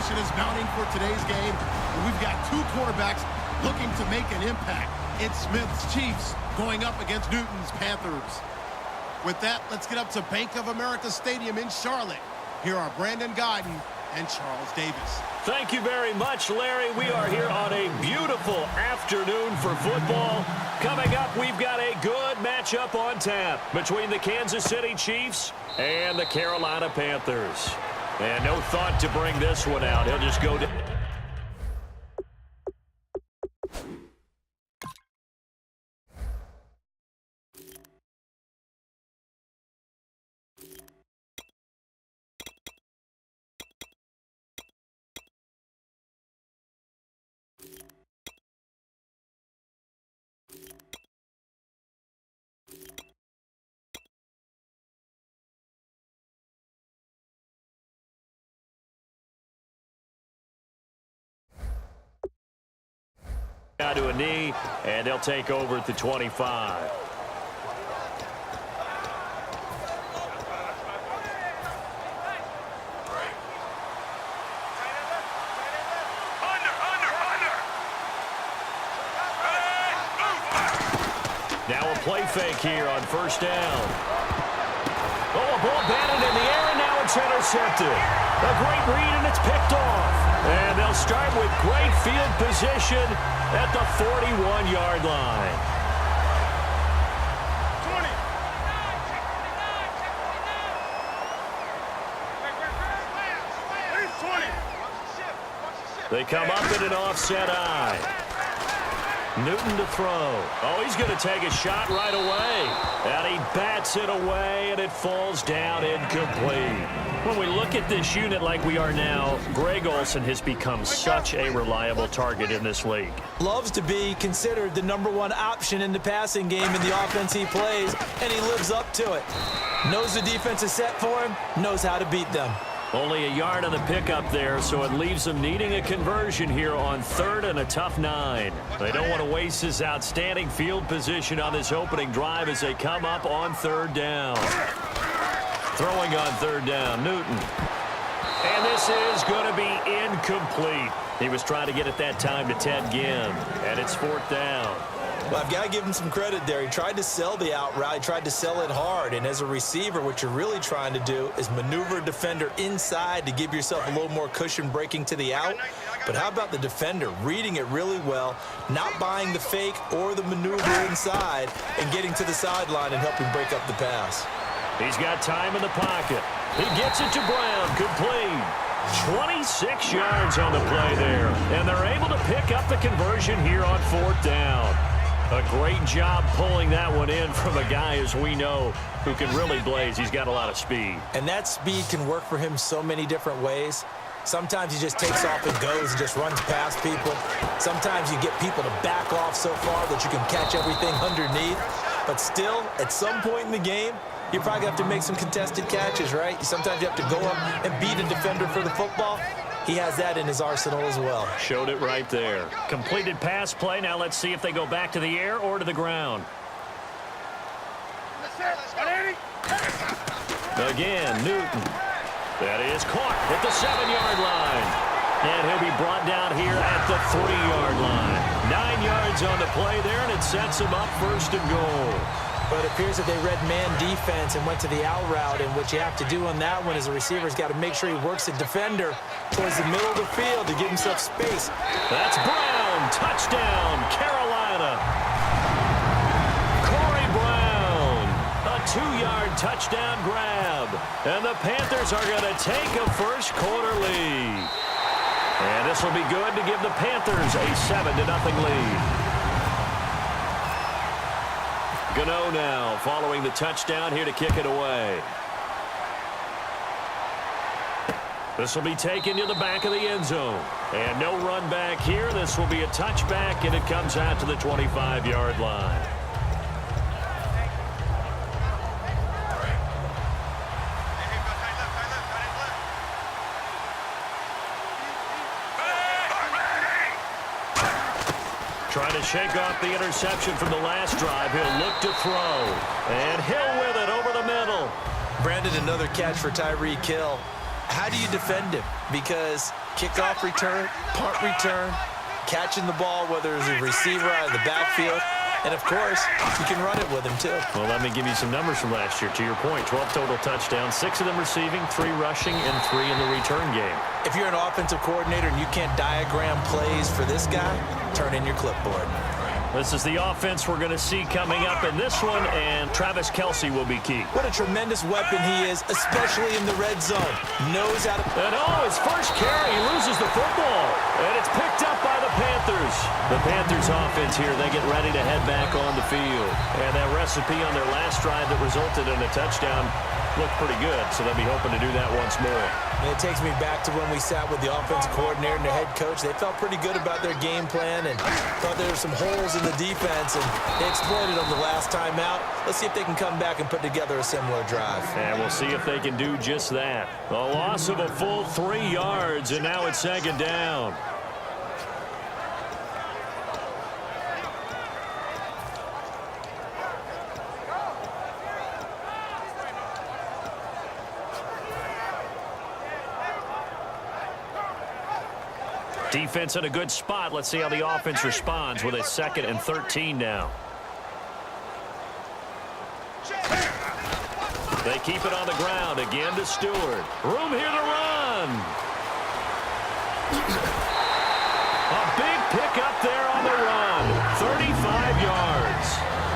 anticipation is mounting for today's game. And we've got two quarterbacks looking to make an impact. It's Smith's Chiefs going up against Newton's Panthers. With that, let's get up to Bank of America Stadium in Charlotte. Here are Brandon Gaudin and Charles Davis. Thank you very much, Larry. We are here on a beautiful afternoon for football. Coming up, we've got a good matchup on tap between the Kansas City Chiefs and the Carolina Panthers. And no thought to bring this one out. He'll just go to... down to a knee, and they'll take over at the 25. Now a play fake here on first down. Oh, a ball batted in the air, and now it's intercepted. A great read, and it's picked off. And they'll start with great field position at the 41-yard line. 20. They come up in an offset eye. Newton to throw. Oh, he's going to take a shot right away. And he bats it away, and it falls down incomplete. When we look at this unit like we are now, Greg Olsen has become such a reliable target in this league. Loves to be considered the #1 option in the passing game in the offense he plays, and he lives up to it. Knows the defense is set for him, knows how to beat them. Only a yard on the pickup there, so it leaves them needing a conversion here on 3rd and a tough 9. They don't want to waste this outstanding field position on this opening drive as they come up on 3rd down. Throwing on 3rd down, Newton. And this is going to be incomplete. He was trying to get it that time to Ted Ginn, and it's 4th down. Well, I've got to give him some credit there. He tried to sell the out route. He tried to sell it hard. And as a receiver, what you're really trying to do is maneuver a defender inside to give yourself a little more cushion breaking to the out. But how about the defender reading it really well, not buying the fake or the maneuver inside, and getting to the sideline and helping break up the pass? He's got time in the pocket. He gets it to Brown. Complete. 26 yards on the play there. And they're able to pick up the conversion here on 4th down. A great job pulling that one in from a guy, as we know, who can really blaze. He's got a lot of speed. And that speed can work for him so many different ways. Sometimes he just takes off and goes and just runs past people. Sometimes you get people to back off so far that you can catch everything underneath. But still, at some point in the game, you probably have to make some contested catches, right? Sometimes you have to go up and beat a defender for the football. He has that in his arsenal as well. Showed it right there. Completed pass play. Now let's see if they go back to the air or to the ground. Again, Newton. That is caught at the 7-yard line. And he'll be brought down here at the 3-yard line. 9 yards on the play there, and it sets him up 1st and goal. But it appears that they read man defense and went to the out route, and what you have to do on that one is a receiver's got to make sure he works the defender towards the middle of the field to give himself space. That's Brown. Touchdown, Carolina. Corey Brown. A 2-yard touchdown grab. And the Panthers are going to take a first-quarter lead. And this will be good to give the Panthers a 7-0 lead. Gano now following the touchdown here to kick it away. This will be taken to the back of the end zone. And no run back here. This will be a touchback, and it comes out to the 25-yard line. Trying to shake off the interception from the last drive. He'll look to throw. And Hill with it over the middle. Brandon, another catch for Tyreek Hill. How do you defend him? Because kickoff return, punt return, catching the ball, whether it's a receiver out of the backfield, and, of course, you can run it with him, too. Well, let me give you some numbers from last year. To your point, 12 total touchdowns, 6 of them receiving, 3 rushing, and 3 in the return game. If you're an offensive coordinator and you can't diagram plays for this guy, turn in your clipboard. This is the offense we're going to see coming up in this one, and Travis Kelce will be key. What a tremendous weapon he is, especially in the red zone. Knows how to... And his first carry, he loses the football. And it's picked up by the Panthers. The Panthers offense here, they get ready to head back on the field. And that recipe on their last drive that resulted in a touchdown looked pretty good, so they'll be hoping to do that once more. And it takes me back to when we sat with the offensive coordinator and the head coach. They felt pretty good about their game plan and thought there were some holes in the defense, and they exploited them the last time out. Let's see if they can come back and put together a similar drive. And we'll see if they can do just that. A loss of a full 3 yards, and now it's second down. Defense in a good spot. Let's see how the offense responds with a 2nd and 13 now. They keep it on the ground. Again to Stewart. Room here to run. A big pickup there on the run. 35 yards.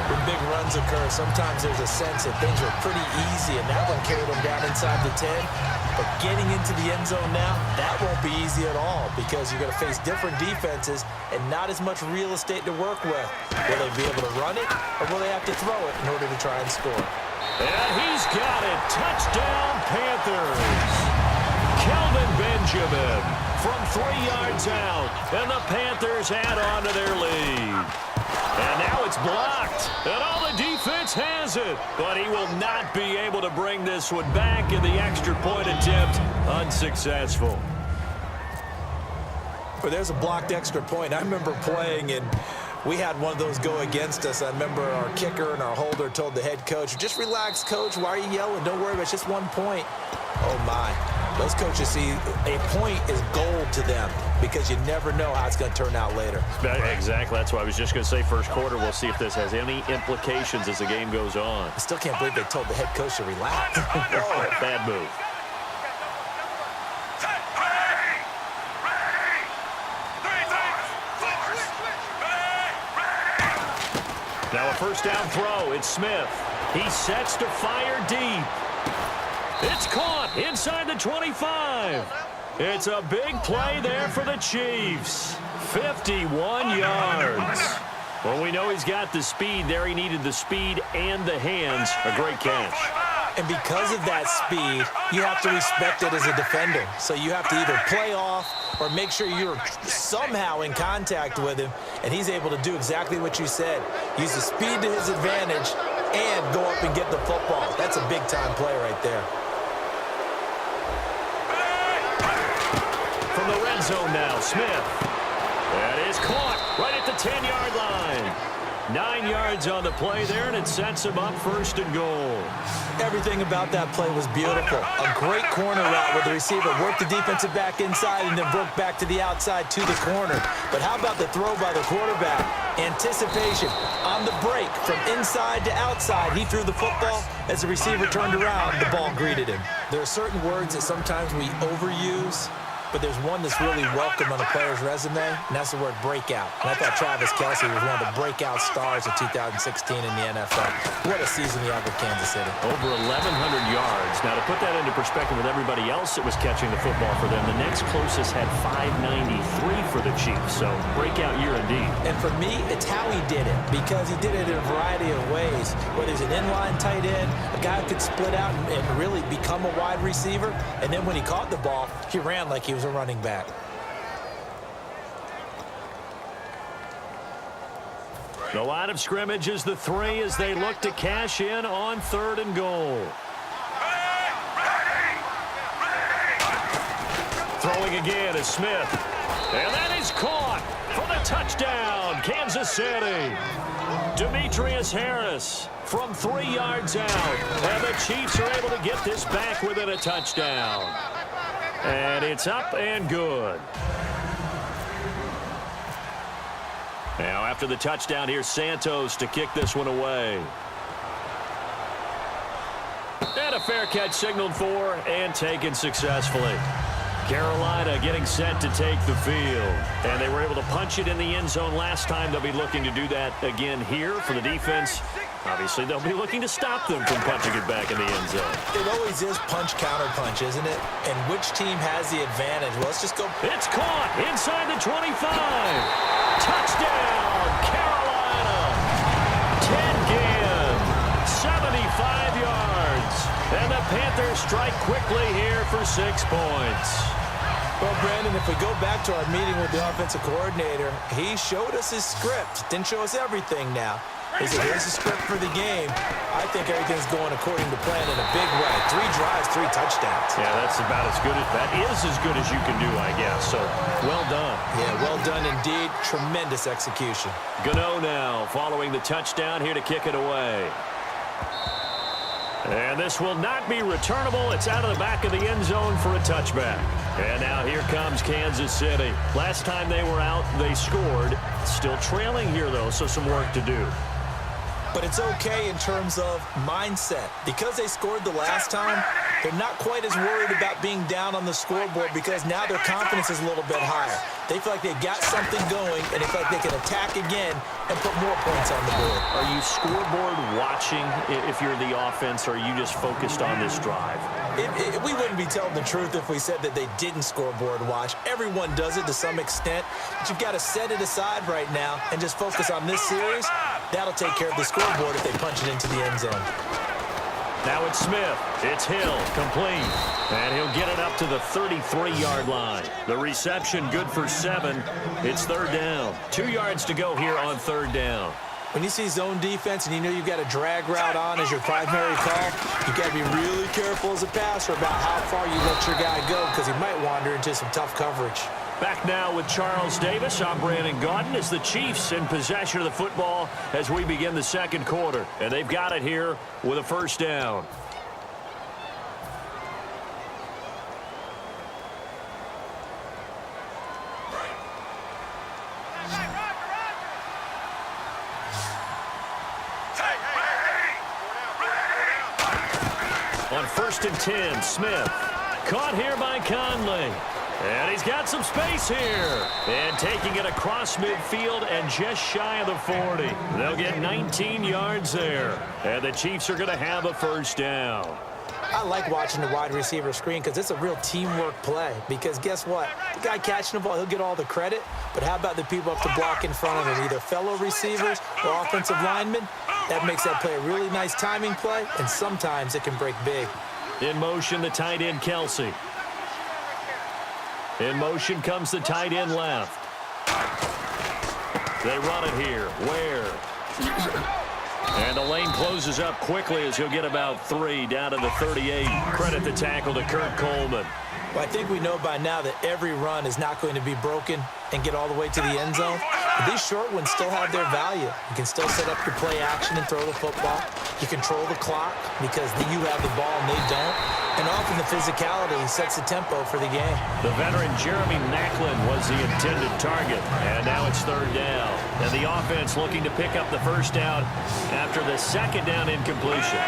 When big runs occur, sometimes there's a sense that things are pretty easy, and that one carried them down inside the 10. But getting into the end zone now, that won't be easy at all because you're going to face different defenses and not as much real estate to work with. Will they be able to run it, or will they have to throw it in order to try and score? And he's got it. Touchdown, Panthers. Kelvin Benjamin from 3 yards out. And the Panthers add on to their lead. And now it's blocked. And all the defense has it. But he will not be able to bring this one back in the extra point attempt. Unsuccessful. But there's a blocked extra point. I remember playing, and we had one of those go against us. I remember our kicker and our holder told the head coach, just relax, coach. Why are you yelling? Don't worry about it. It's just 1 point. Oh, my. Those coaches see a point is gold to them because you never know how it's going to turn out later. Exactly. That's why I was just going to say first quarter. We'll see if this has any implications as the game goes on. I still can't believe they told the head coach to relax. Bad move. Now a first down throw. It's Smith. He sets to fire deep. It's caught inside the 25. It's a big play there for the Chiefs. 51 yards. Well, we know he's got the speed there. He needed the speed and the hands. A great catch. And because of that speed, you have to respect it as a defender. So you have to either play off or make sure you're somehow in contact with him, and he's able to do exactly what you said. Use the speed to his advantage and go up and get the football. That's a big-time play right there. From the red zone now, Smith. That is caught right at the 10-yard line. 9 yards on the play there, and it sets him up 1st and goal. Everything about that play was beautiful. A great corner route where the receiver worked the defensive back inside and then broke back to the outside to the corner. But how about the throw by the quarterback? Anticipation on the break from inside to outside. He threw the football. As the receiver turned around, the ball greeted him. There are certain words that sometimes we overuse, but there's one that's really welcome on a player's resume, and that's the word breakout. And I thought Travis Kelce was one of the breakout stars of 2016 in the NFL. What a season he had with Kansas City. Over 1,100 yards. Now, to put that into perspective with everybody else that was catching the football for them, the next closest had 593 for the Chiefs. So, breakout year indeed. And for me, it's how he did it, because he did it in a variety of ways. Whether he's an inline tight end, a guy who could split out and really become a wide receiver, and then when he caught the ball, he ran like he was a running back. The line of scrimmage is the 3 as they look to cash in on 3rd and goal. Throwing again is Smith. And that is caught for the touchdown, Kansas City. Demetrius Harris from 3 yards out. And the Chiefs are able to get this back within a touchdown. And it's up and good. Now after the touchdown, here's Santos to kick this one away. And a fair catch signaled for and taken successfully. Carolina getting set to take the field. And they were able to punch it in the end zone last time. They'll be looking to do that again here for the defense. Obviously, they'll be looking to stop them from punching it back in the end zone. It always is punch-counter-punch, isn't it? And which team has the advantage? Well, let's just go. It's caught inside the 25. Touchdown, Carolina. Ted Ginn, 75 yards. And the Panthers strike quickly here for 6 points. Well, Brandon, if we go back to our meeting with the offensive coordinator, he showed us his script. Didn't show us everything now. He said, here's the script for the game. I think everything's going according to plan in a big way. 3 drives, 3 touchdowns. Yeah, that's about as good as that is as good as you can do, I guess. So, well done. Yeah, well done indeed. Tremendous execution. Gano now following the touchdown here to kick it away. And this will not be returnable. It's out of the back of the end zone for a touchback. And now here comes Kansas City. Last time they were out, they scored. Still trailing here, though, so some work to do. But it's okay in terms of mindset. Because they scored the last time, they're not quite as worried about being down on the scoreboard because now their confidence is a little bit higher. They feel like they've got something going, and they feel like they can attack again and put more points on the board. Are you scoreboard watching if you're the offense, or are you just focused on this drive? We wouldn't be telling the truth if we said that they didn't scoreboard watch. Everyone does it to some extent, but you've got to set it aside right now and just focus on this series. That'll take care of the scoreboard if they punch it into the end zone. Now it's Smith. It's Hill, complete. And he'll get it up to the 33-yard line. The reception good for 7. It's 3rd down. 2 yards to go here on 3rd down. When you see zone defense and you know you've got a drag route on as your primary call, you've got to be really careful as a passer about how far you let your guy go because he might wander into some tough coverage. Back now with Charles Davis. I'm Brandon Gaudin as the Chiefs in possession of the football as we begin the second quarter. And they've got it here with a 1st down. On 1st and 10, Smith. Caught here by Conley. And he's got some space here. And taking it across midfield and just shy of the 40. They'll get 19 yards there. And the Chiefs are going to have a 1st down. I like watching the wide receiver screen because it's a real teamwork play. Because guess what? The guy catching the ball, he'll get all the credit. But how about the people up to block in front of him, either fellow receivers or offensive linemen? That makes that play a really nice timing play, and sometimes it can break big. In motion, the tight end, Kelsey. In motion comes the tight end left. They run it here. Where? And the lane closes up quickly as he'll get about 3 down to the 38. Credit the tackle to Kurt Coleman. Well, I think we know by now that every run is not going to be broken and get all the way to the end zone. But these short ones still have their value. You can still set up your play action and throw the football. You control the clock because you have the ball and they don't. And often the physicality sets the tempo for the game. The veteran Jeremy Maclin was the intended target. And now it's 3rd down. And the offense looking to pick up the 1st down after the 2nd down incompletion.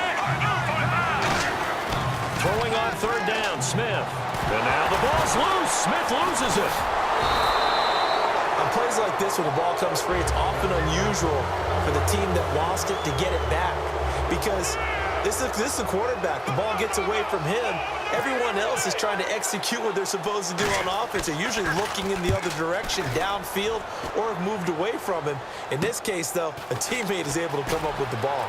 Throwing on 3rd down, Smith. And now the ball's loose. Smith loses it. On plays like this, when the ball comes free, it's often unusual for the team that lost it to get it back. Because this is the quarterback. The ball gets away from him. Everyone else is trying to execute what they're supposed to do on offense. They're usually looking in the other direction, downfield, or have moved away from him. In this case, though, a teammate is able to come up with the ball.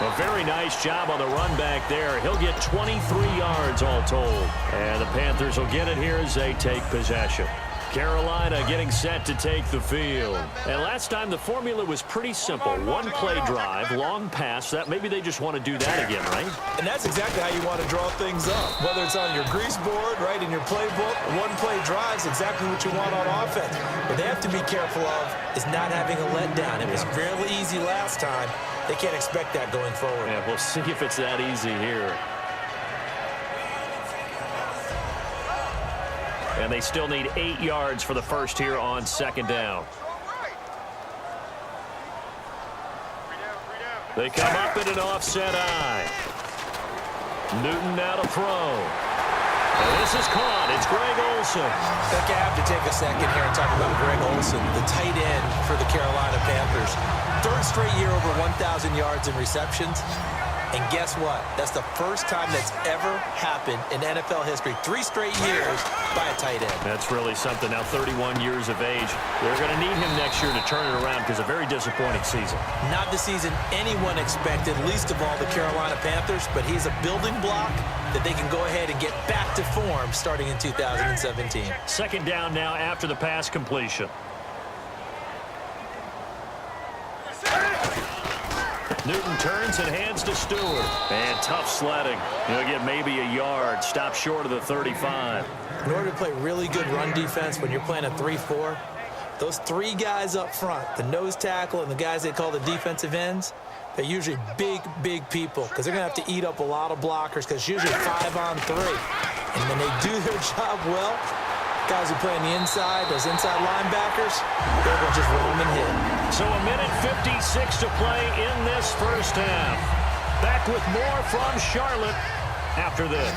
A very nice job on the run back there. He'll get 23 yards all told. And the Panthers will get it here as they take possession. Carolina getting set to take the field. And last time the formula was pretty simple. 1-play drive, long pass. That maybe they just want to do that again, right? And that's exactly how you want to draw things up. Whether it's on your grease board, right, in your playbook, 1-play drive is exactly what you want on offense. What they have to be careful of is not having a letdown. It was really easy last time. They can't expect that going forward. Yeah, we'll see if it's that easy here. And they still need 8 yards for the first here on second down. They come up in an offset eye. Newton now to throw. And this is caught. It's Greg Olsen. I think I have to take a second here and talk about Greg Olsen, the tight end for the Carolina Panthers. Third straight year over 1,000 yards in receptions. And guess what? That's the first time that's ever happened in NFL history. 3 straight years by a tight end. That's really something. Now 31 years of age. They're going to need him next year to turn it around because a very disappointing season. Not the season anyone expected, least of all the Carolina Panthers, but he's a building block that they can go ahead and get back to form starting in 2017. Second down now after the pass completion. Newton turns and hands to Stewart. And tough sledding. He'll get maybe a yard. Stop short of the 35. In order to play really good run defense when you're playing a 3-4, those 3 guys up front, the nose tackle and the guys they call the defensive ends, they're usually big, big people because they're going to have to eat up a lot of blockers because it's usually 5 on 3. And when they do their job well, guys who play on the inside, those inside linebackers, they're going to just roam and hit. So a minute 56 to play in this first half. Back with more from Charlotte after this.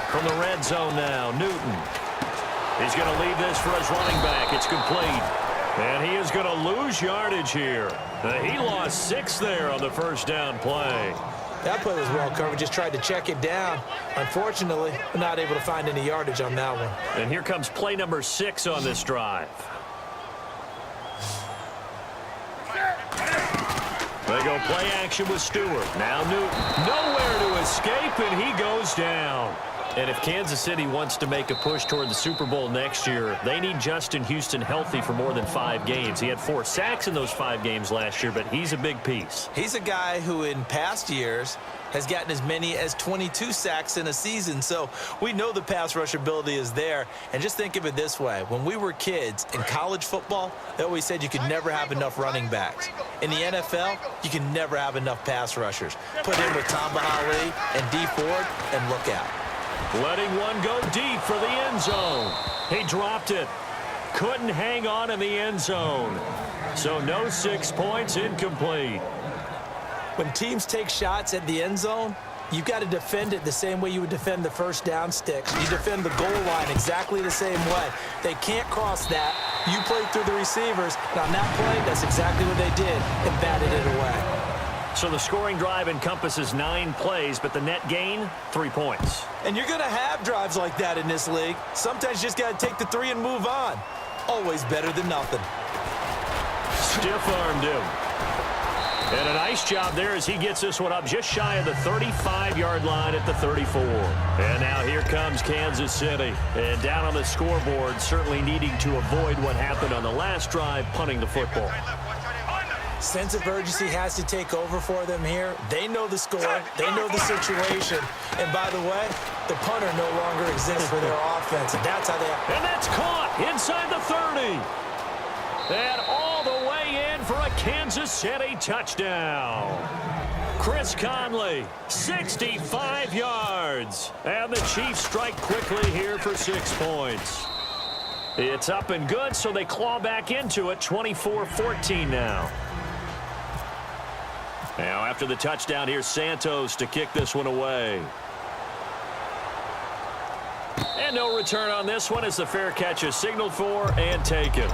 From the red zone now, Newton. He's going to leave this for his running back. It's complete. And he is going to lose yardage here. He lost 6 there on the first down play. That play was well covered. Just tried to check it down. Unfortunately, not able to find any yardage on that one. And here comes play number 6 on this drive. They go play action with Stewart. Now Newton. Nowhere to escape, and he goes down. And if Kansas City wants to make a push toward the Super Bowl next year, they need Justin Houston healthy for more than 5 games. He had 4 sacks in those 5 games last year, but he's a big piece. He's a guy who in past years has gotten as many as 22 sacks in a season. So we know the pass rush ability is there. And just think of it this way. When we were kids in college football, they always said you could never have enough running backs. In the NFL, you can never have enough pass rushers. Put in with Tamba Hali and D Ford and look out. Letting one go deep for the end zone. He dropped it. Couldn't hang on in the end zone. So no 6 points, incomplete. When teams take shots at the end zone, you've got to defend it the same way you would defend the first down sticks. You defend the goal line exactly the same way. They can't cross that. You play through the receivers. And on that play, that's exactly what they did and batted it away. So the scoring drive encompasses 9 plays, but the net gain, 3 points. And you're going to have drives like that in this league. Sometimes you just got to take the 3 and move on. Always better than nothing. Stiff-armed him. And a nice job there as he gets this one up just shy of the 35-yard line at the 34. And now here comes Kansas City. And down on the scoreboard, certainly needing to avoid what happened on the last drive, punting the football. Sense of urgency has to take over for them here. They know the score. They know the situation. And by the way, the punter no longer exists for their offense. And that's how they... And that's caught inside the 30. And all the way in for a Kansas City touchdown. Chris Conley, 65 yards. And the Chiefs strike quickly here for 6 points. It's up and good, so they claw back into it, 24-14 now. Now, after the touchdown, here's Santos to kick this one away. And no return on this one as the fair catch is signaled for and taken.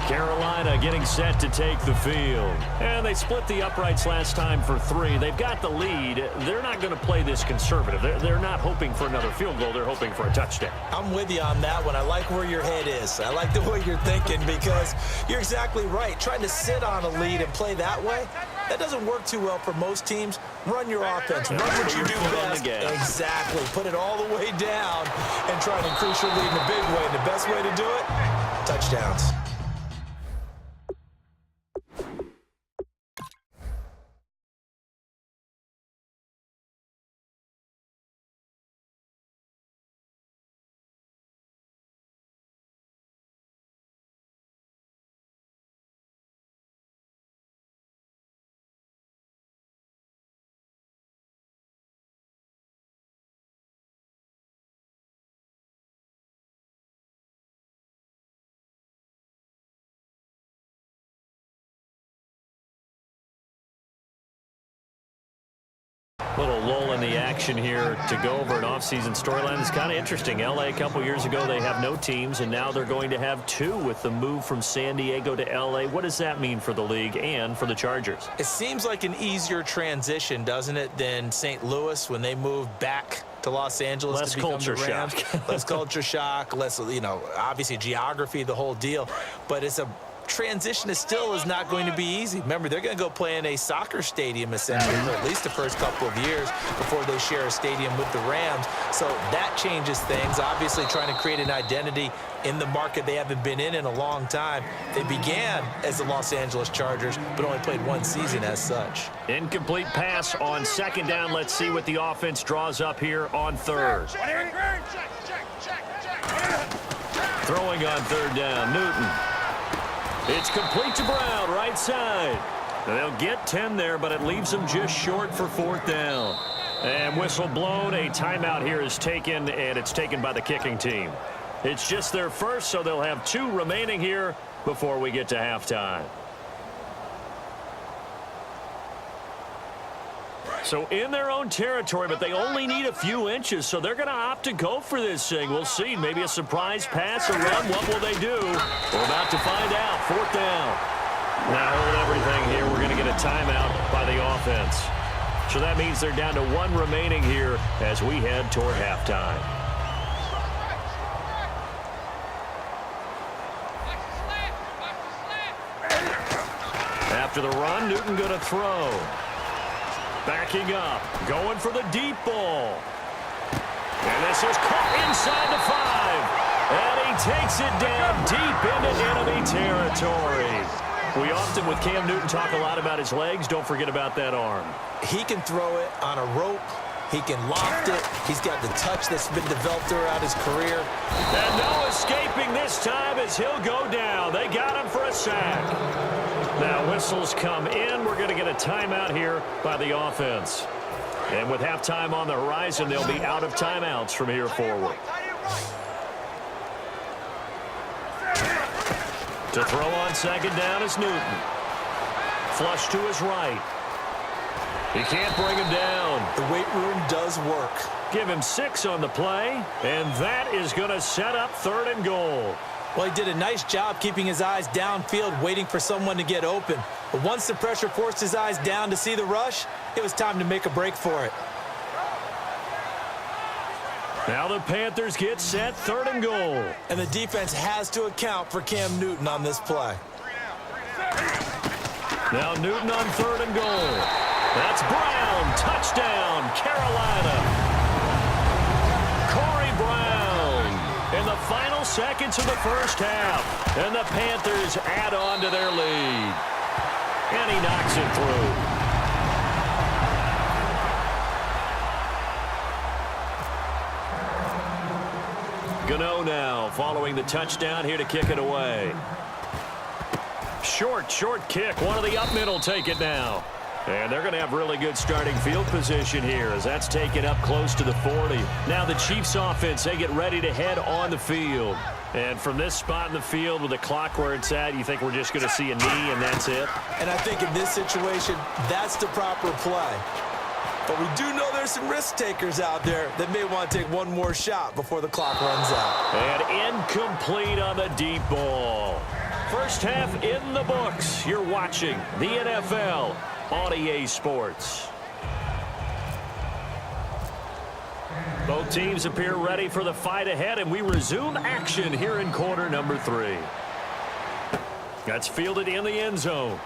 Carolina getting set to take the field. And they split the uprights last time for 3. They've got the lead. They're not going to play this conservative. They're not hoping for another field goal. They're hoping for a touchdown. I'm with you on that one. I like where your head is. I like the way you're thinking because you're exactly right. Trying to sit on a lead and play that way, that doesn't work too well for most teams. Run your offense. Run what you do best. Exactly. Put it all the way down and try to increase your lead in a big way. And the best way to do it, touchdowns. little lull in the action here to go over an offseason storyline. It's kind of interesting. L.A. a couple years ago, they have no teams, and now they're going to have two with the move from San Diego to L.A. What does that mean for the league and for the Chargers? It seems like an easier transition, doesn't it, than St. Louis when they moved back to Los Angeles less to become culture the Rams. shock. Less culture shock, less, obviously geography, the whole deal. But it's a transition is not going to be easy. Remember, they're going to go play in a soccer stadium essentially for at least the first couple of years before they share a stadium with the Rams. So that changes things. Obviously trying to create an identity in the market they haven't been in a long time. They began as the Los Angeles Chargers, but only played one season as such. Incomplete pass on second down. Let's see what the offense draws up here on third. Throwing on third down, Newton. It's complete to Brown, right side. They'll get 10 there, but it leaves them just short for fourth down. And whistle blown. A timeout here is taken, and it's taken by the kicking team. It's just their first, so they'll have 2 remaining here before we get to halftime. So in their own territory, but they only need a few inches, so they're going to opt to go for this thing. We'll see. Maybe a surprise pass, a run. What will they do? We're about to find out. Fourth down. Now hold everything here. We're going to get a timeout by the offense. So that means they're down to 1 remaining here as we head toward halftime. After the run, Newton going to throw. Backing up, going for the deep ball. And this is caught inside the 5. And he takes it down deep into enemy territory. We often, with Cam Newton, talk a lot about his legs. Don't forget about that arm. He can throw it on a rope. He can loft it. He's got the touch that's been developed throughout his career. And no escaping this time as he'll go down. They got him for a sack. Now whistles come in. We're going to get a timeout here by the offense. And with halftime on the horizon, they'll be out of timeouts from here forward. To throw on second down is Newton. Flush to his right. He can't bring him down. The weight room does work. Give him 6 on the play, and that is going to set up 3rd and goal. Well, he did a nice job keeping his eyes downfield, waiting for someone to get open. But once the pressure forced his eyes down to see the rush, it was time to make a break for it. Now the Panthers get set, 3rd and goal. And the defense has to account for Cam Newton on this play. Now Newton on 3rd and goal. That's Brown. Touchdown, Carolina. Corey Brown in the final seconds of the first half. And the Panthers add on to their lead. And he knocks it through. Gano now following the touchdown here to kick it away. Short kick. One of the up middle take it now. And they're going to have really good starting field position here as that's taken up close to the 40. Now the Chiefs offense, they get ready to head on the field. And from this spot in the field with the clock where it's at, you think we're just going to see a knee and that's it? And I think in this situation, that's the proper play. But we do know there's some risk takers out there that may want to take one more shot before the clock runs out. And incomplete on the deep ball. First half in the books. You're watching the NFL on EA Sports. Both teams appear ready for the fight ahead, and we resume action here in quarter number 3. That's fielded in the end zone.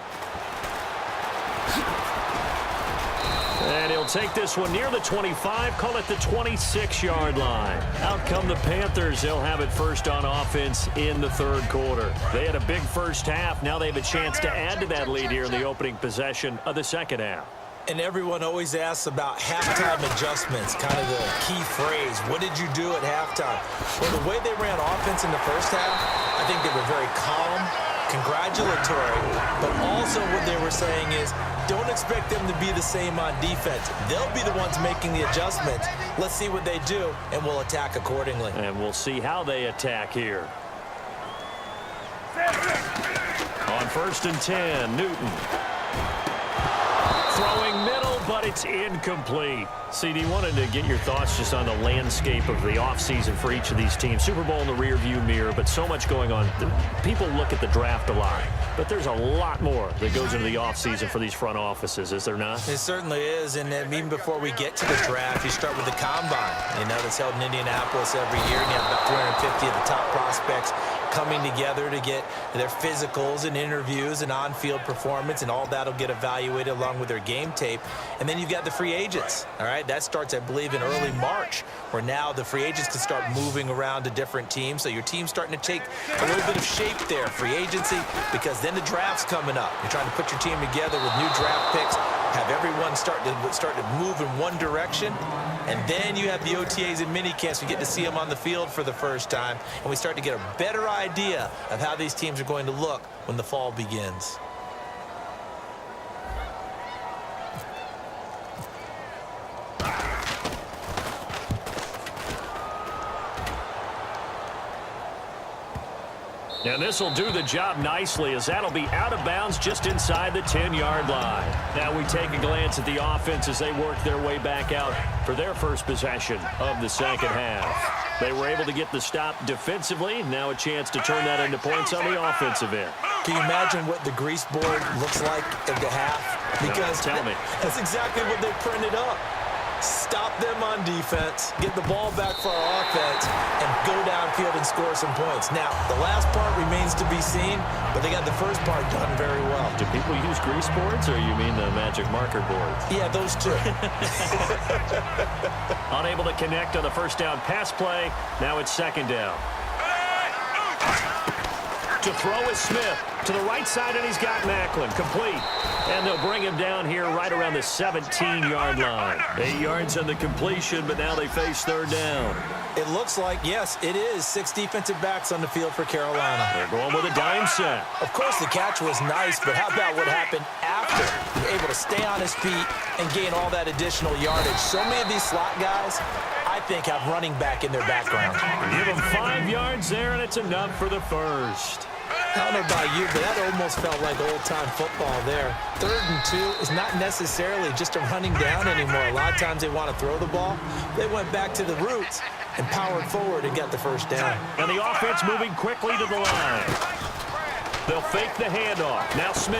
And he'll take this one near the 25, call it the 26-yard line. Out come the Panthers. They'll have it first on offense in the 3rd quarter. They had a big first half. Now they have a chance to add to that lead here in the opening possession of the second half. And everyone always asks about halftime adjustments, kind of the key phrase. What did you do at halftime? Well, the way they ran offense in the first half, I think they were very calm, congratulatory, but also what they were saying is, don't expect them to be the same on defense. They'll be the ones making the adjustments. Let's see what they do, and we'll attack accordingly. And we'll see how they attack here. On 1st and 10, Newton. Throwing middle, but but it's incomplete. CD, wanted to get your thoughts just on the landscape of the offseason for each of these teams. Super Bowl in the rearview mirror, but so much going on. People look at the draft a lot, but there's a lot more that goes into the offseason for these front offices, is there not? It certainly is, and even before we get to the draft, you start with the combine. You know, that's held in Indianapolis every year, and you have about 350 of the top prospects coming together to get their physicals and interviews and on-field performance, and all that'll get evaluated along with their game tape. And then you've got the free agents, all right? That starts, I believe, in early March, where now the free agents can start moving around to different teams. So your team's starting to take a little bit of shape there, free agency, because then the draft's coming up. You're trying to put your team together with new draft picks, have everyone start to move in one direction, and then you have the OTAs and mini camps. We get to see them on the field for the first time, and we start to get a better idea of how these teams are going to look when the fall begins. And this will do the job nicely, as that'll be out of bounds just inside the 10-yard line. Now we take a glance at the offense as they work their way back out for their first possession of the second half. They were able to get the stop defensively. Now a chance to turn that into points on the offensive end. Can you imagine what the grease board looks like at the half? Because no, tell me. That's exactly what they printed up. Stop them on defense, get the ball back for our offense, and go downfield and score some points. Now, the last part remains to be seen, but they got the first part done very well. Do people use grease boards, or you mean the magic marker boards? Yeah, those two. Unable to connect on the first down pass play. Now it's second down. To throw is Smith. To the right side, and he's got Macklin. Complete. And they'll bring him down here right around the 17-yard line. 8 yards on the completion, but now they face third down. It looks like, yes, it is 6 defensive backs on the field for Carolina. They're going with a dime set. Of course, the catch was nice, but how about what happened after? Able to stay on his feet and gain all that additional yardage. So many of these slot guys, I think, have running back in their background. Give them 5 yards there, and it's enough for the first. I don't know about you, but that almost felt like old-time football there. 3rd and 2 is not necessarily just a running down anymore. A lot of times they want to throw the ball. They went back to the roots and powered forward and got the first down. And the offense moving quickly to the line. They'll fake the handoff. Now Smith.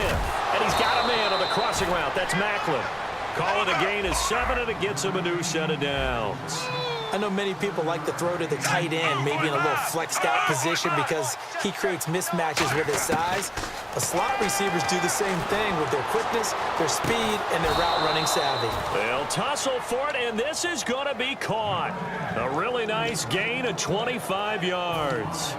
And he's got a man on the crossing route. That's Macklin. Call it a gain of 7, and it gets him a new set of downs. I know many people like to throw to the tight end, maybe in a little flexed out position because he creates mismatches with his size. But slot receivers do the same thing with their quickness, their speed, and their route running savvy. They'll tussle for it, and this is going to be caught. A really nice gain of 25 yards.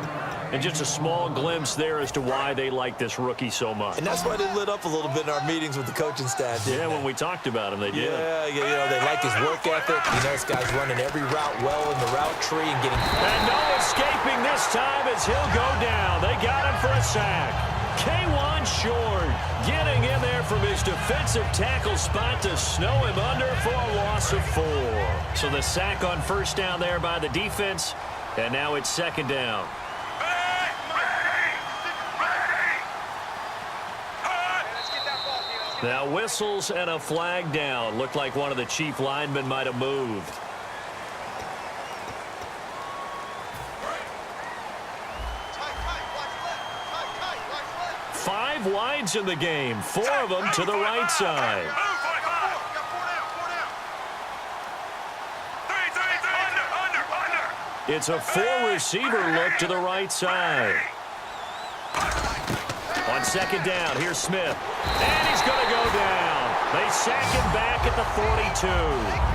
And just a small glimpse there as to why they like this rookie so much. And that's why they lit up a little bit in our meetings with the coaching staff. Yeah, when we talked about him, they did. Yeah, you know, they like his work ethic. You know, this guy's running every route well in the route tree and getting... And no escaping this time as he'll go down. They got him for a sack. K1 Short getting in there from his defensive tackle spot to snow him under for a loss of 4. So the sack on first down there by the defense, and now it's second down. Now whistles and a flag down. Looked like one of the chief linemen might have moved. Five wides in the game, 4 of them to the right side. It's a 4-receiver look to the right side. On second down, here's Smith. And he's going to go down. They sack him back at the 42.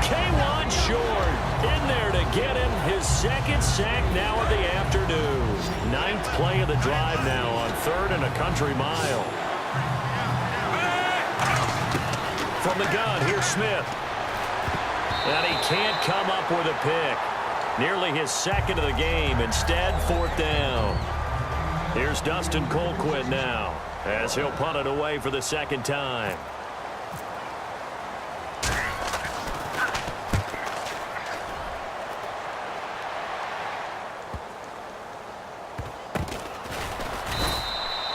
K1 Short in there to get him his second sack now of the afternoon. 9th play of the drive now on 3rd and a country mile. From the gun, here's Smith. And he can't come up with a pick. Nearly his second of the game. Instead, 4th down. Here's Dustin Colquitt now, as he'll punt it away for the second time.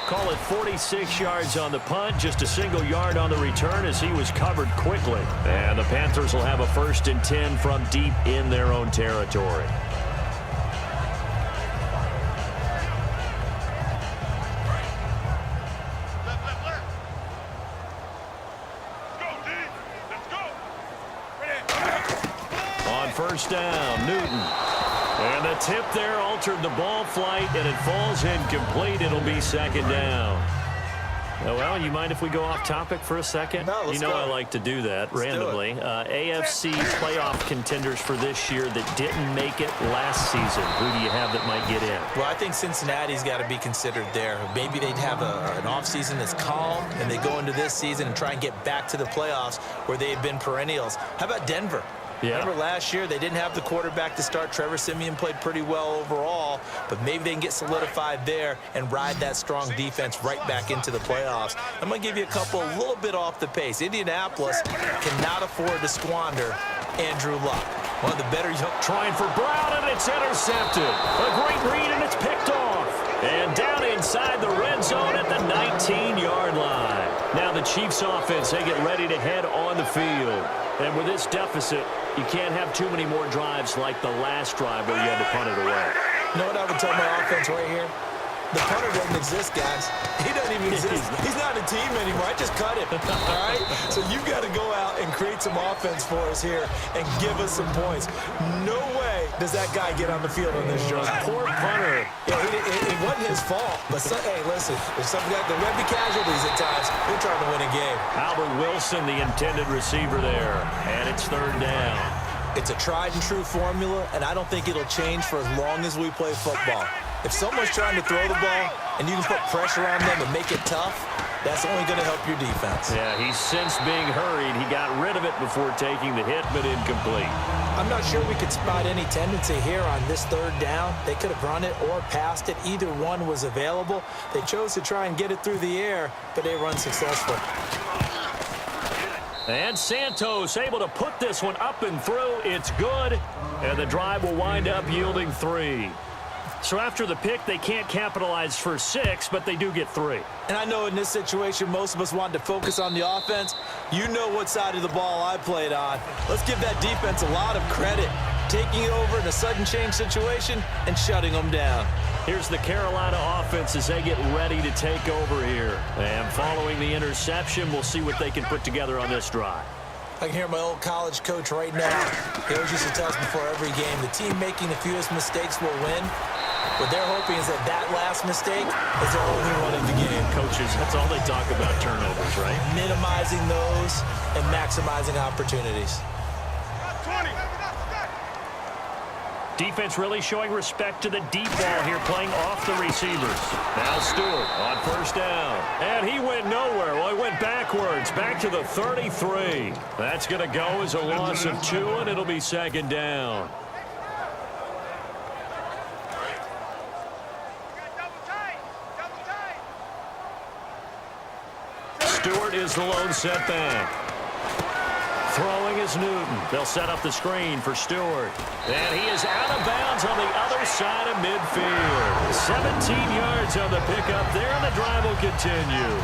Call solid 46 yards on the punt, just a single yard on the return as he was covered quickly. And the Panthers will have a 1st and 10 from deep in their own territory. On 1st down, Newton. And the tip there altered the ball flight, and it falls incomplete. It'll be 2nd down. Oh, well, you mind if we go off topic for a second? No, let's go. I like to do that let's randomly. AFC playoff contenders for this year that didn't make it last season. Who do you have that might get in? Well, I think Cincinnati's got to be considered there. Maybe they'd have an offseason that's calm, and they go into this season and try and get back to the playoffs where they've been perennials. How about Denver? Yeah. Remember last year, they didn't have the quarterback to start. Trevor Siemian played pretty well overall, but maybe they can get solidified there and ride that strong defense right back into the playoffs. I'm going to give you a couple a little bit off the pace. Indianapolis cannot afford to squander Andrew Luck. One of the better young... Trying for Brown, and it's intercepted. A great read, and it's picked off. And down inside the red zone at the 19-yard line. Now the Chiefs offense, they get ready to head on the field. And with this deficit, you can't have too many more drives like the last drive where you had to punt it away. You know what I would tell my offense right here? The punter doesn't exist, guys. He doesn't even exist. He's not a team anymore. I just cut him, all right? So you've got to go out and create some offense for us here and give us some points. No way does that guy get on the field on this drive. Poor punter. Yeah, it wasn't his fault. But, hey, listen, there's some guys, there might be casualties at times. They're trying to win a game. Albert Wilson, the intended receiver there. And it's 3rd down. It's a tried-and-true formula, and I don't think it'll change for as long as we play football. If someone's trying to throw the ball and you can put pressure on them and make it tough, that's only going to help your defense. Yeah, he's since being hurried. He got rid of it before taking the hit, but incomplete. I'm not sure we could spot any tendency here on this 3rd down. They could have run it or passed it. Either one was available. They chose to try and get it through the air, but they were unsuccessful. And Santos able to put this one up and through. It's good, and the drive will wind up yielding 3. So after the pick, they can't capitalize for 6, but they do get 3. And I know in this situation, most of us wanted to focus on the offense. You know what side of the ball I played on. Let's give that defense a lot of credit, taking it over in a sudden change situation and shutting them down. Here's the Carolina offense as they get ready to take over here. And following the interception, we'll see what they can put together on this drive. I can hear my old college coach right now. He always used to tell us before every game, the team making the fewest mistakes will win. What they're hoping is that last mistake is their only one of the game. Coaches, that's all they talk about, turnovers, right? Minimizing those and maximizing opportunities. Defense really showing respect to the deep ball here, playing off the receivers. Now Stewart on 1st down. And he went nowhere. Well, he went backwards, back to the 33. That's going to go as a loss of 2, and it'll be 2nd down. Stewart is the lone setback. Throwing is Newton. They'll set up the screen for Stewart. And he is out of bounds on the other side of midfield. 17 yards on the pickup there, and the drive will continue.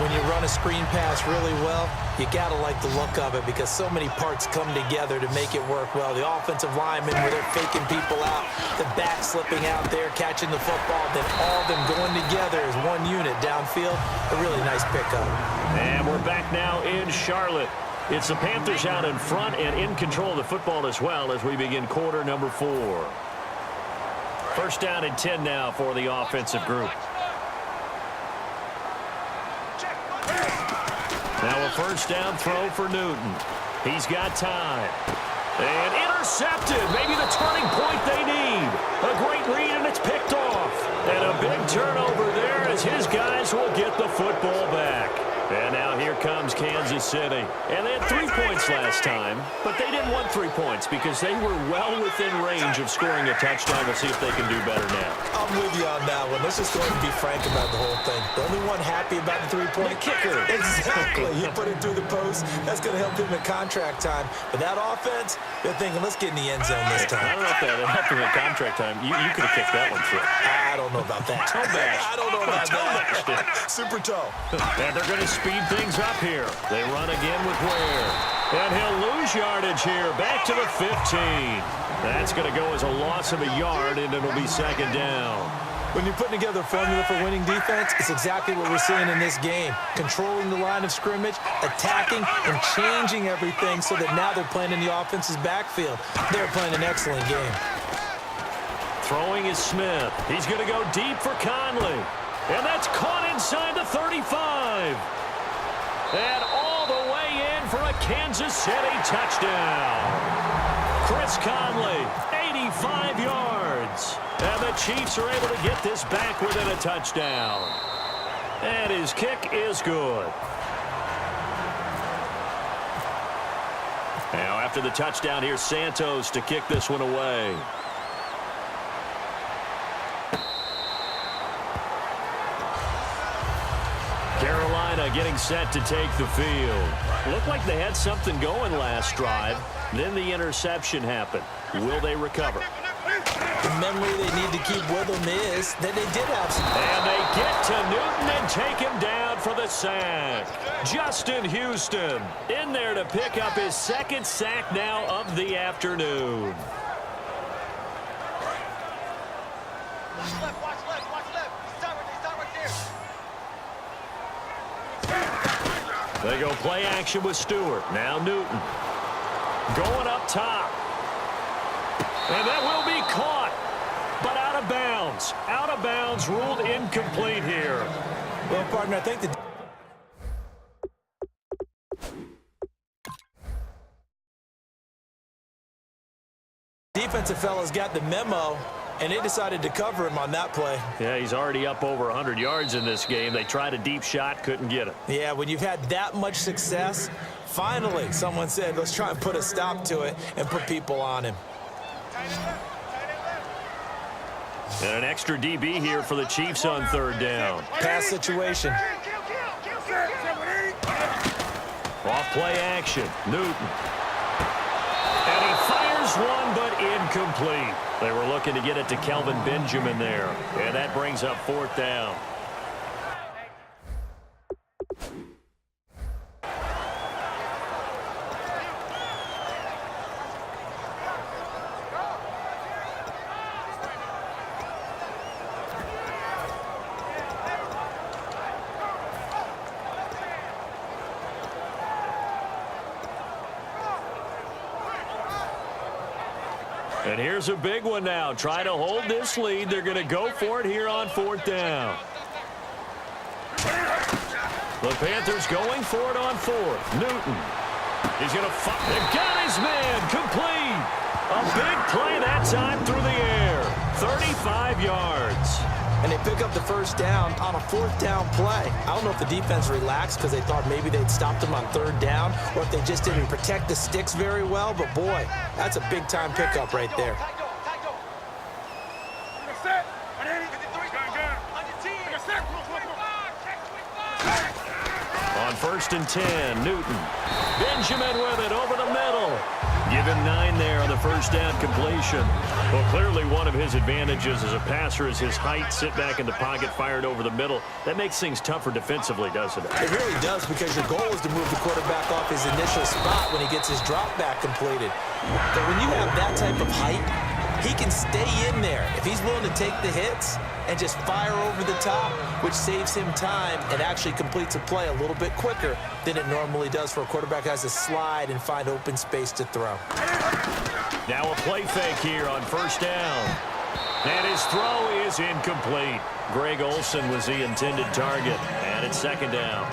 When you run a screen pass really well, you got to like the look of it because so many parts come together to make it work well. The offensive linemen, where they're faking people out, the back slipping out there, catching the football, then all of them going together as one unit downfield. A really nice pickup. And we're back now in Charlotte. It's the Panthers out in front and in control of the football as well as we begin quarter number 4. 1st down and 10 now for the offensive group. Now a 1st down throw for Newton. He's got time. And intercepted. Maybe the turning point they need. A great read, and it's picked off. And a big turnover there as his guys will get the football back. And now here comes Kansas City. And they had 3 points last time, but they didn't want 3 points because they were well within range of scoring a touchdown. We'll see if they can do better now. I'm with you on that one. Let's just go ahead and be frank about the whole thing. The only one happy about the 3-point kicker. Exactly. You put it through the post. That's going to help him at contract time. But that offense, they're thinking, let's get in the end zone this time. I don't know if that helped him at contract time. You could have kicked that one through. I don't know about that. Toe bash. I don't know about that. Super toe. And they're going to speed things up here. They run again with Ware. And he'll lose yardage here. Back to the 15. That's going to go as a loss of a yard, and it'll be second down. When you're putting together a formula for winning defense, it's exactly what we're seeing in this game. Controlling the line of scrimmage, attacking, and changing everything so that now they're playing in the offense's backfield. They're playing an excellent game. Throwing is Smith. He's going to go deep for Conley. And that's caught inside the 35. And all the way in for a Kansas City touchdown. Chris Conley, 85 yards. And the Chiefs are able to get this back within a touchdown. And his kick is good. Now after the touchdown, here's Santos to kick this one away. Carolina getting set to take the field. Looked like they had something going last drive. Then the interception happened. Will they recover? The memory they need to keep with them is that they did have some. And they get to Newton and take him down for the sack. Justin Houston in there to pick up his second sack now of the afternoon. Watch left, watch left, watch left. Stop right there. They go play action with Stewart. Now Newton. Going up top. And that will be caught. But out of bounds. Out of bounds, ruled incomplete here. Well, partner, I think the defensive fellas got the memo, and they decided to cover him on that play. Yeah, he's already up over 100 yards in this game. They tried a deep shot, couldn't get it. Yeah, when you've had that much success, finally someone said, let's try and put a stop to it and put people on him. And an extra DB here for the Chiefs on third down. Pass situation. Off play action. Newton. And he fires one, but incomplete. They were looking to get it to Kelvin Benjamin there. And that brings up fourth down. And here's a big one now. Try to hold this lead. They're going to go for it here on fourth down. The Panthers going for it on fourth. Newton. He's going to fight. They got his man. Complete. A big play that time through the air. 35 yards. And they pick up the first down on a fourth down play. I don't know if the defense relaxed because they thought maybe they'd stopped them on third down or if they just didn't protect the sticks very well. But, boy, that's a big-time pickup right there. On first and 10, Newton. Benjamin with it over the middle. Give him 9 there on the first down completion. Well, clearly one of his advantages as a passer is his height. Sit back in the pocket, fired over the middle. That makes things tougher defensively, doesn't it? It really does, because your goal is to move the quarterback off his initial spot when he gets his drop back completed. But when you have that type of height, he can stay in there. If he's willing to take the hits and just fire over the top, which saves him time and actually completes a play a little bit quicker than it normally does for a quarterback who has to slide and find open space to throw. Now a play fake here on first down. And his throw is incomplete. Greg Olsen was the intended target, and it's second down.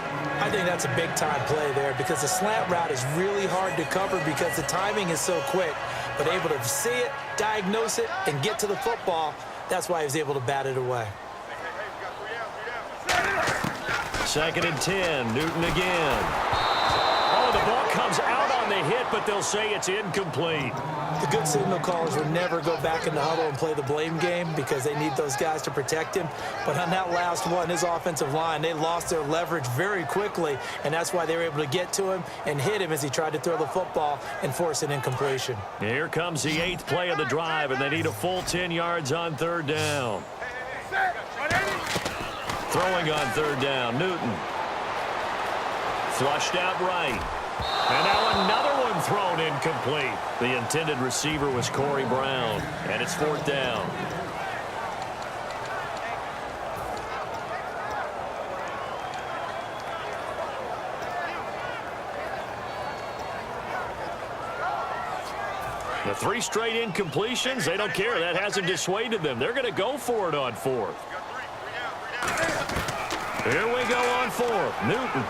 I think that's a big-time play there because the slant route is really hard to cover because the timing is so quick. But able to see it, diagnose it, and get to the football, that's why he was able to bat it away. 2nd and 10. Newton again. Oh, the ball comes out on the hit, but they'll say it's incomplete. The good signal callers would never go back in the huddle and play the blame game because they need those guys to protect him. But on that last one, his offensive line, they lost their leverage very quickly, and that's why they were able to get to him and hit him as he tried to throw the football and force an incompletion. Here comes the 8th play of the drive, and they need a full 10 yards on 3rd down. Throwing on 3rd down, Newton. Flushed out right. And now another one thrown incomplete. The intended receiver was Corey Brown, and it's 4th down. The 3 straight incompletions, they don't care. That hasn't dissuaded them. They're going to go for it on 4th. Here we go on 4th. Newton.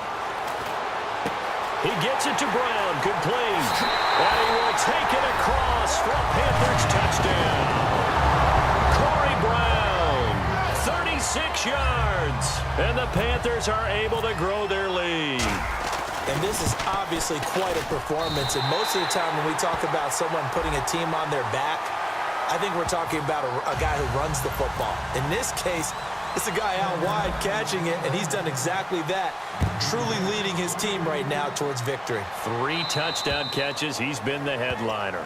He gets it to Brown, complete. And he will take it across for a Panthers touchdown. Corey Brown, 36 yards. And the Panthers are able to grow their lead. And this is obviously quite a performance. And most of the time when we talk about someone putting a team on their back, I think we're talking about a guy who runs the football. In this case, it's a guy out wide catching it, and he's done exactly that, truly leading his team right now towards victory. 3 touchdown catches. He's been the headliner.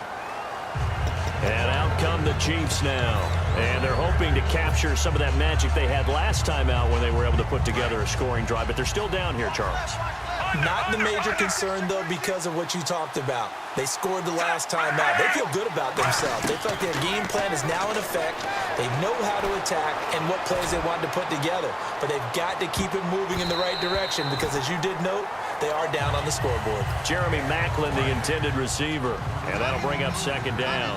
And out come the Chiefs now. And they're hoping to capture some of that magic they had last time out when they were able to put together a scoring drive. But they're still down here, Charles. Not the major concern, though, because of what you talked about. They scored the last time out. They feel good about themselves. They feel like their game plan is now in effect. They know how to attack and what plays they want to put together. But they've got to keep it moving in the right direction because, as you did note, they are down on the scoreboard. Jeremy Maclin, the intended receiver. And that'll bring up 2nd down.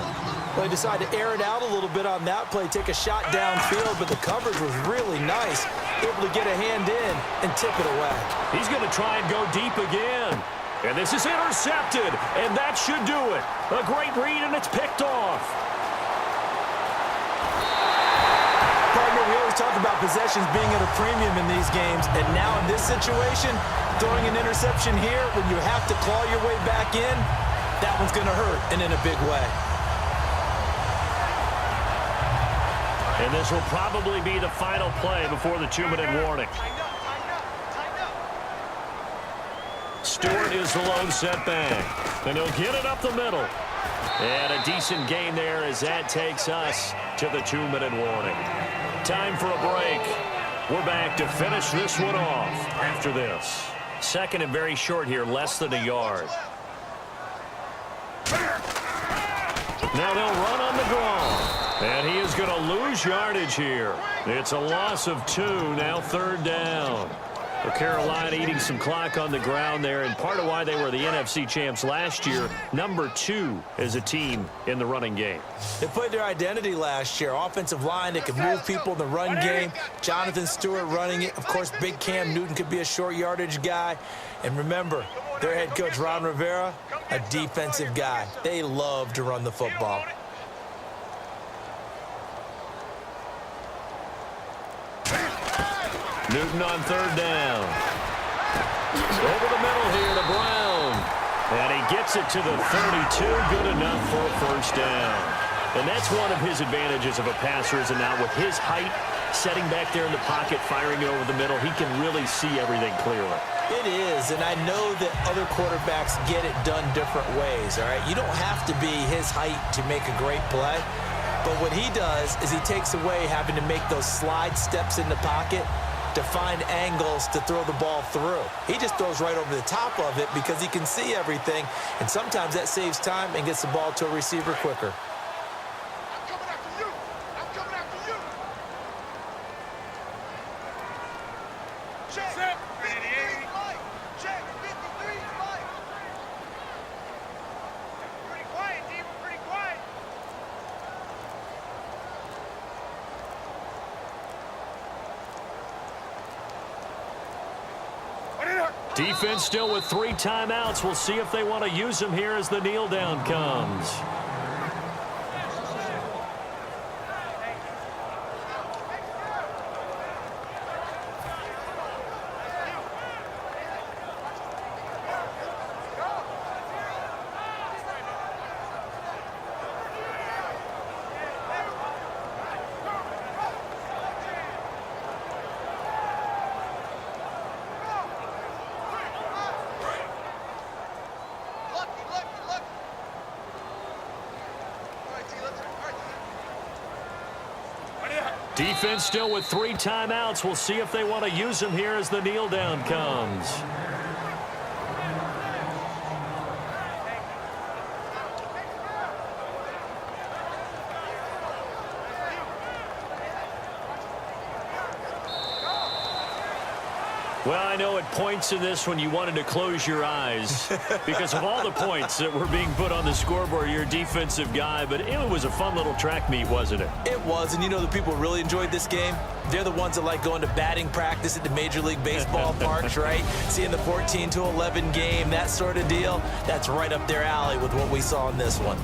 Well, they decided to air it out a little bit on that play, take a shot downfield, but the coverage was really nice. Able to get a hand in and tip it away. He's going to try and go deep again. And this is intercepted, and that should do it. A great read, and it's picked off. Partner, we always talk about possessions being at a premium in these games, and now in this situation, throwing an interception here when you have to claw your way back in, that one's going to hurt, and in a big way. And this will probably be the final play before the 2-minute warning. Stewart is the lone setback. And he'll get it up the middle. And a decent gain there as that takes us to the 2-minute warning. Time for a break. We're back to finish this one off after this. 2nd and very short here, less than a yard. Now they'll run on the draw. And he is going to lose yardage here. It's a loss of 2, now 3rd down. For Carolina eating some clock on the ground there, and part of why they were the NFC champs last year, number 2 as a team in the running game. They played their identity last year. Offensive line, they could move people in the run game. Jonathan Stewart running it. Of course, big Cam Newton could be a short yardage guy. And remember, their head coach, Ron Rivera, a defensive guy. They love to run the football. Newton on 3rd down. Over the middle here to Brown. And he gets it to the 32. Good enough for a 1st down. And that's one of his advantages of a passer, is now with his height, setting back there in the pocket, firing it over the middle, he can really see everything clearly. It is, and I know that other quarterbacks get it done different ways, all right? You don't have to be his height to make a great play. But what he does is he takes away having to make those slide steps in the pocket to find angles to throw the ball through. He just throws right over the top of it because he can see everything, and sometimes that saves time and gets the ball to a receiver quicker. I'm coming after you. I'm coming after you. Check. 53 light. Check. 53 light. Pretty quiet, D. We're pretty quiet. Defense still with 3 timeouts. We'll see if they want to use them here as the kneel down comes. Defense still with 3 timeouts. We'll see if they want to use them here as the kneel down comes. Well, I know at points in this when you wanted to close your eyes because of all the points that were being put on the scoreboard, you're a defensive guy, but it was a fun little track meet, wasn't it? It was, and you know the people who really enjoyed this game? They're the ones that like going to batting practice at the Major League Baseball parks, right? Seeing the 14-11 game, that sort of deal, that's right up their alley with what we saw in this one.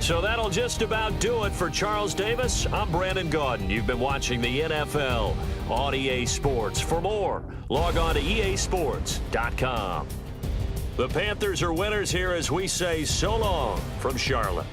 So that'll just about do it for Charles Davis. I'm Brandon Gaudin. You've been watching the NFL on EA Sports. For more, log on to easports.com. The Panthers are winners here as we say so long from Charlotte.